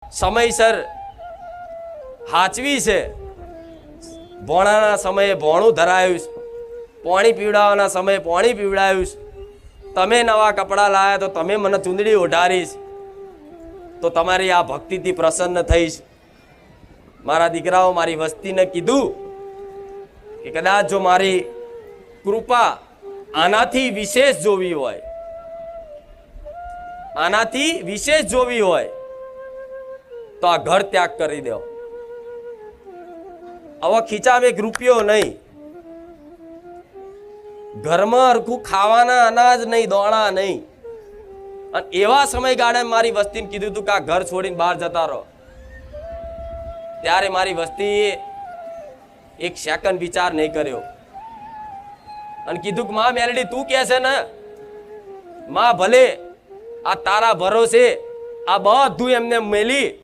સમયસર હાચવી છે. ભોણાના સમયે ભોણું ધરાયું છે, પાણી પીવડાવવાના સમયે પાણી પીવડાવ્યું છે. તમે નવા કપડાં લાવ્યા તો તમે મને ચૂંદડી ઓઢારીશ, તો તમારી આ ભક્તિથી પ્રસન્ન થઈશ. મારા દીકરાઓ, મારી વસ્તીને કીધું કે કદાચ જો મારી કૃપા આનાથી વિશેષ જોવી હોય, આનાથી વિશેષ જોવી હોય તો આ ઘર ત્યાગ કરી દો. હવે ખીચામાં એક રૂપિયો નહીં, ઘરમાં હરખું ખાવાના અનાજ નહીં, દોણા નહીં. અને એવા સમયગાળે મારી વસ્તીને કીધું તું કે આ ઘર છોડીને બહાર જતા રહો. ત્યારે મારી વસ્તીએ એક સેકન્ડ વિચાર નહીં કર્યો અને કીધું કે માં મેલડી તું કહે છે ને, માં ભલે આ તારા ભરોસે આ બધું એમને મેલી